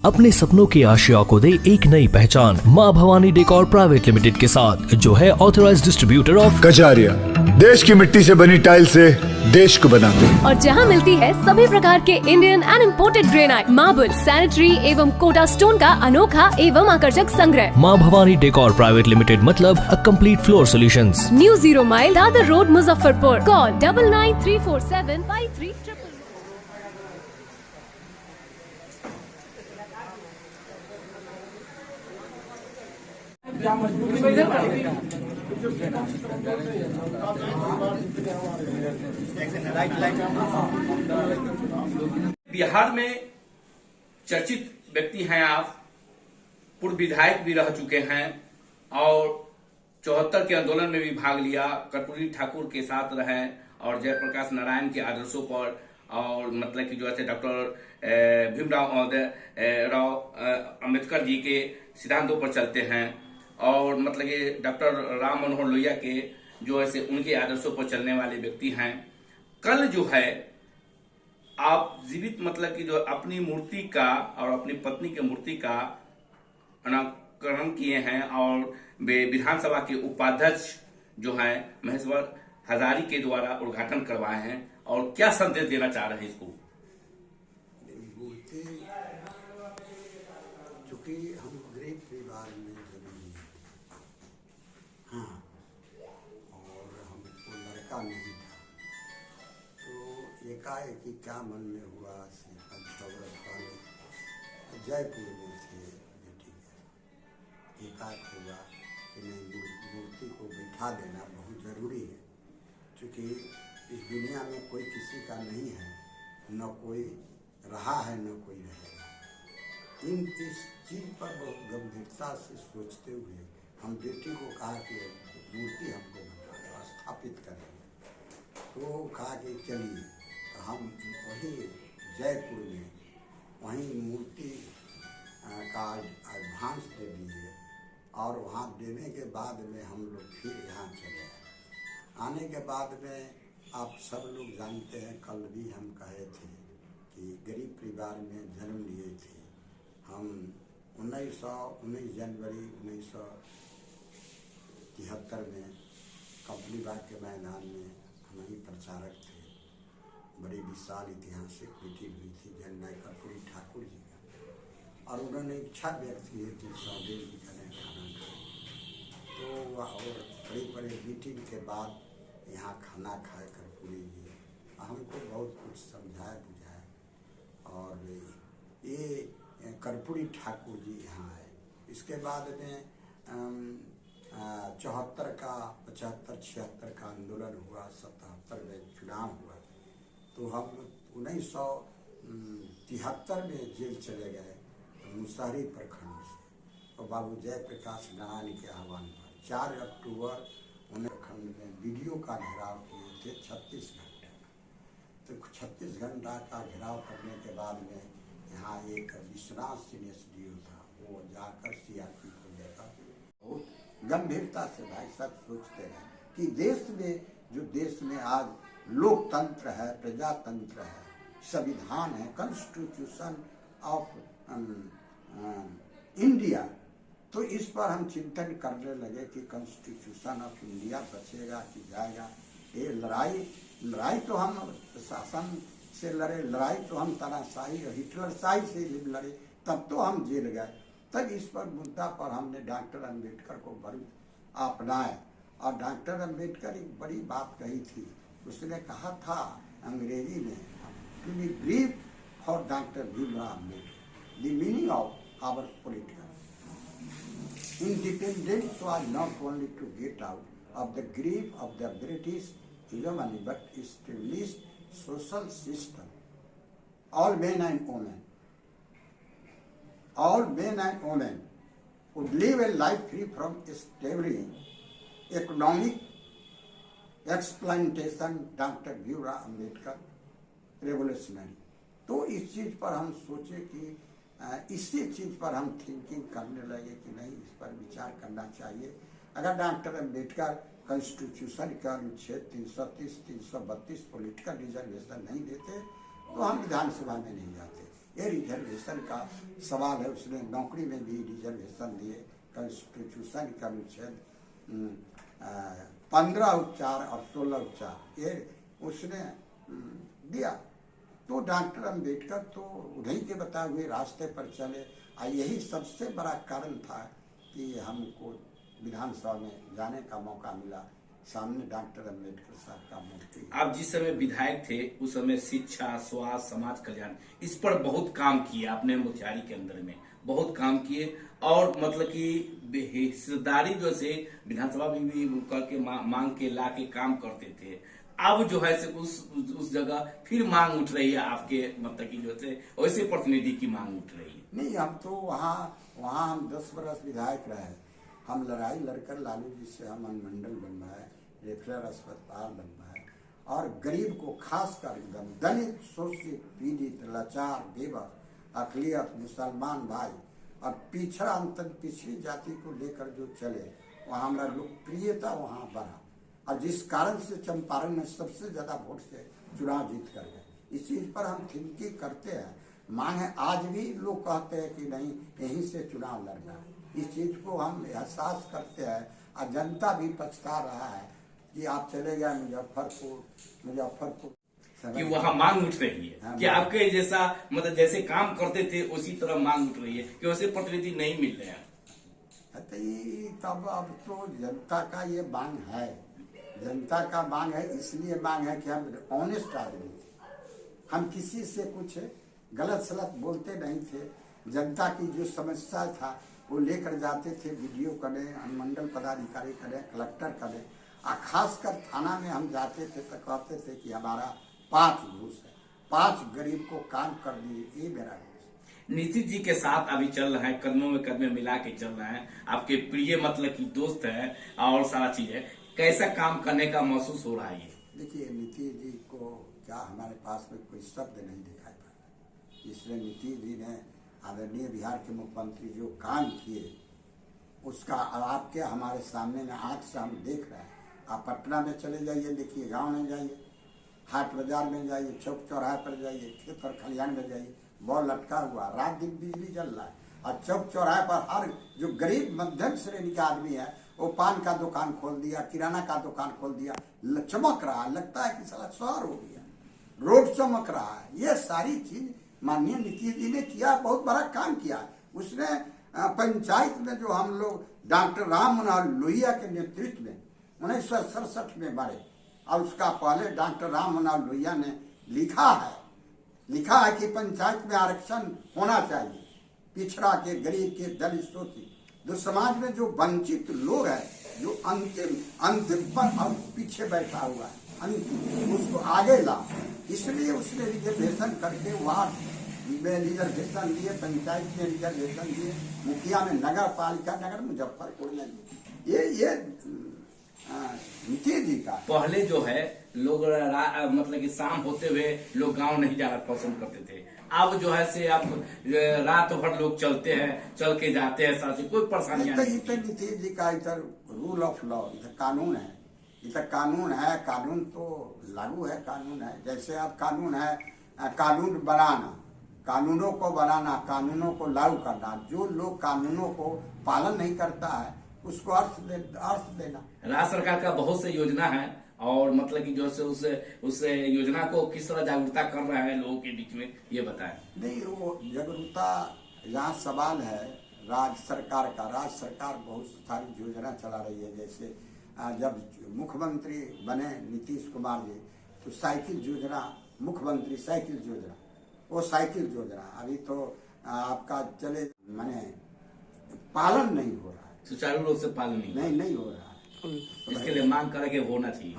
अपने सपनों की आशिया को दे एक नई पहचान माँ भवानी डेकोर प्राइवेट लिमिटेड के साथ, जो है ऑथराइज्ड डिस्ट्रीब्यूटर ऑफ कजारिया। देश की मिट्टी से बनी टाइल से देश को बनाते हैं। और जहाँ मिलती है सभी प्रकार के Indian and imported granite, marble, sanitary एवं कोटा स्टोन का अनोखा एवं आकर्षक संग्रह। माँ भवानी डेकोर प्राइवेट लिमिटेड मतलब a complete floor solutions. New 0 mile Dadar road, Muzaffarpur. Call 9934753333। Bihar में चर्चित व्यक्ति हैं आप, पूर्व विधायक भी रह चुके हैं और 74 के आंदोलन में भी भाग लिया, कर्पूरी ठाकुर के साथ रहे और जयप्रकाश नारायण के आदर्शों पर और मतलब कि जो है डॉक्टर भीमराव अंबेडकर जी के सिद्धांतों पर चलते हैं और मतलब कि डॉक्टर राम मनोहर लोहिया के जो है उनके आदर्शों पर चलने वाले व्यक्ति हैं। कल जो है आप जीवित मतलब कि जो अपनी मूर्ति का और अपनी पत्नी की मूर्ति का अनावरण किए हैं और वे विधानसभा के उपाध्यक्ष जो हैं महेश्वर हजारी के द्वारा उद्घाटन करवाए हैं, और क्या संदेश देना चाह रहे हैं इसको? मूर्ति चूंकि हम गरीब परिवार में जन्मे, हाँ, और हमको लड़का नहीं था, तो एकाएक ही क्या मन में हुआ, 5-6 वर्ष पहले जयपुर में थे बेटी के, एकाएक हुआ कि नहीं मूर्ति को बिठा देना बहुत ज़रूरी है, क्योंकि इस दुनिया में कोई किसी का नहीं है, न कोई रहा है न कोई रहेगा। इस चीज़ पर बहुत गंभीरता से सोचते हुए हम बेटी को कहा कि मूर्ति हमको बना स्थापित करेंगे, तो कहा कि चलिए, तो हम वही जयपुर में वहीं मूर्ति का एडवांस दे दिए और वहाँ देने के बाद में हम लोग फिर यहाँ चले आए। आने के बाद में आप सब लोग जानते हैं, कल भी हम कहे थे कि गरीब परिवार में जन्म लिए थे हम। 19 जनवरी 1973 में कंपनी बाग के मैदान में हम ही प्रचारक थे। बड़ी विशाल ऐतिहासिक मीटिंग हुई थी जननायक कर्पूरी ठाकुर जी का, और उन्होंने इच्छा व्यक्त की थी सौदेव जी का खाना खाए, तो और बड़ी मीटिंग के बाद यहाँ खाना खाए कर्पूरी जी, हमको बहुत कुछ समझाया बुझाया, और ये कर्पूरी ठाकुर जी यहाँ है। इसके बाद में 74 का 75-76 का आंदोलन हुआ, 77 में चुनाव हुआ, तो हम 1973 में जेल चले गए मुसहरी प्रखंड से, और बाबू जयप्रकाश नारायण के आह्वान पर 4 अक्टूबर खंड में वीडियो का घेराव किए थे 36 घंटे। तो 36 घंटा का घेराव करने के बाद में यहाँ एक विश्वनाथ सिंह SDO था, वो जाकर CRP को लेकर बहुत गंभीरता से भाई सब सोचते हैं कि देश में आज लोकतंत्र है, प्रजातंत्र है, संविधान है, कॉन्स्टिट्यूशन ऑफ इंडिया, तो इस पर हम चिंतन करने लगे कि कॉन्स्टिट्यूशन ऑफ इंडिया बचेगा कि जाएगा। ये लड़ाई तो हम शासन से लड़े, लड़ाई तो हम तानाशाही और हिटलरशाही से लड़े, तब तो हम जेल गए। तब इस पर मुद्दा पर हमने डॉक्टर अंबेडकर को बड़ी अपनाया, और डॉक्टर अंबेडकर एक बड़ी बात कही थी। उसने कहा था अंग्रेजी में, to be brief for doctor Bhimrao Ambedkar the meaning of our political independence was not only to get out of the grip of the British hegemony, but establish social system. All men and women would live a life free from slavery, economic exploitation. Dr. Bhimrao Ambedkar revolutionary. तो इस चीज़ पर हम सोचे कि इसी चीज़ पर हम thinking करने लगे कि नहीं, इस पर विचार करना चाहिए। अगर डॉक्टर अम्बेडकर कॉन्स्टिट्यूशन का अनुच्छेद 330, 332 पॉलिटिकल रिजर्वेशन नहीं देते तो हम विधानसभा में नहीं जाते। ये रिजर्वेशन का सवाल है। उसने नौकरी में भी रिजर्वेशन दिए, कॉन्स्टिट्यूशन का अनुच्छेद 15 उपचार और 16 उपचार ये उसने दिया। तो डॉक्टर अम्बेडकर तो उन्हीं के बताए हुए रास्ते पर चले, और यही सबसे बड़ा कारण था कि हमको विधानसभा में जाने का मौका मिला। सामने डॉक्टर अम्बेडकर साहब का मूर्ति। आप जिस समय विधायक थे उस समय शिक्षा, स्वास्थ्य, समाज कल्याण इस पर बहुत काम किए आपने, मोतिहारी के अंदर में बहुत काम किए, और मतलब कि हिस्सेदारी जो से विधानसभा में भी करके मांग के ला के काम करते थे। अब जो है से उस जगह फिर मांग उठ रही है आपके, मतलब कि जो है वैसे प्रतिनिधि की मांग उठ रही है। नहीं, हम तो वहाँ हम 10 वर्ष विधायक रहे। हम लड़ाई लड़कर लालू जी से हम अनुमंडल बनवाए, रेफरल अस्पताल बनवाए, और गरीब को खास कर एकदम दलित, शोषित, पीड़ित, लाचार, बेबस, अकलियत, मुसलमान भाई और पिछड़ा अंतर पिछड़ी जाति को लेकर जो चले, वहाँ हमारा लोकप्रियता वहाँ बढ़ा, और जिस कारण से चंपारण में सबसे ज्यादा वोट से चुनाव जीत कर गए। इस चीज पर हम थिंकिंग करते हैं, मांग है। आज भी लोग कहते हैं कि नहीं, यहीं से चुनाव लड़ना है। इस चीज को हम एहसास करते हैं, और जनता भी पछता रहा है कि आप चले गए मुजफ्फरपुर कि वहाँ मांग उठ रही है। हाँ, कि आपके जैसा मतलब जैसे काम करते थे उसी तरह मांग उठ रही है कि वैसे प्रतिनिधि नहीं मिल रहे हैं। तब अब तो जनता का ये मांग है, जनता का मांग है। इसलिए मांग है कि हम ऑनेस्ट आदमी थे, हम किसी से कुछ गलत सलत बोलते नहीं थे। जनता की जो समस्या था वो लेकर जाते थे, वीडियो करें, अनुमंडल पदाधिकारी करें, कलेक्टर करें, और खासकर थाना में हम जाते थे तो कहते थे कि हमारा 5 घूस है, 5 गरीब को काम कर दिए, ये मेरा घूस। नीतीश जी के साथ अभी चल रहे हैं, कदमों में कदमें मिला के चल रहे हैं, आपके प्रिय मतलब की दोस्त है और सारा चीज है, कैसा काम करने का महसूस हो रहा है? देखिए, नीतीश जी को क्या हमारे पास में कोई शब्द नहीं दिखाई पड़ा। इसलिए नीतीश जी ने आदरणीय बिहार के मुख्यमंत्री जो काम किए उसका आपके हमारे सामने में आंख से हम देख रहे हैं। आप पटना में चले जाइए, देखिए, गांव में जाइए, हाट बाजार में जाइए, चौक चौराहे पर जाइए, खेत और खलिहान में जाइए, बॉल लटका हुआ, रात दिन बिजली जल रहा है, और चौक चौराहे पर हर जो गरीब मध्यम श्रेणी का आदमी है वो पान का दुकान खोल दिया, किराना का दुकान खोल दिया, चमक रहा है, लगता है कि साला शहर हो गया, रोड चमक रहा है। ये सारी चीज माननीय नीतीश जी ने किया, बहुत बड़ा काम किया। उसने पंचायत में जो हम लोग डॉक्टर राम मनोहर लोहिया के नेतृत्व में 1967 में बढ़े, और उसका पहले डॉक्टर राम मनोहर लोहिया ने लिखा है कि पंचायत में आरक्षण होना चाहिए, पिछड़ा के, गरीब के, दलित, शोषित, जो समाज में जो वंचित लोग है, जो अंतिम पर और पीछे बैठा हुआ है, अंतिम, उसको आगे ला। इसलिए उसने रिजर्वेशन करके वार्ड में रिजर्वेशन दिए, पंचायत में रिजर्वेशन दिए, मुखिया में, नगर पालिका, नगर मुजफ्फरपुर में ये नीतीश जी का। पहले जो है लोग मतलब कि शाम होते हुए लोग गांव नहीं जाना पसंद करते थे, अब जो है से अब रात भर लोग चलते हैं, चल के जाते हैं, साथ कोई परेशानी नहीं। इधर नीतीश जी का इधर रूल ऑफ लॉ, इधर कानून है, इधर कानून है, कानून तो लागू है, कानून है। जैसे अब कानून है, कानून बनाना, कानूनों को बनाना, कानूनों को लागू करना, जो लोग कानूनों को पालन नहीं करता है उसको अर्थ देना। राज्य सरकार का बहुत से योजना है, और मतलब कि जो से उस योजना को किस तरह जागरूकता कर रहा है लोगों के बीच में, ये बताएं। नहीं, वो जागरूकता यहाँ सवाल है राज्य सरकार का। राज्य सरकार बहुत सारी योजना चला रही है। जैसे जब मुख्यमंत्री बने नीतीश कुमार जी, तो साइकिल योजना, मुख्यमंत्री साइकिल योजना, वो साइकिल योजना अभी तो आपका चले माने पालन नहीं हो रहा है, सुचारू रूप से पालन नहीं हो रहा है। इसके लिए मांग करें कि होना चाहिए।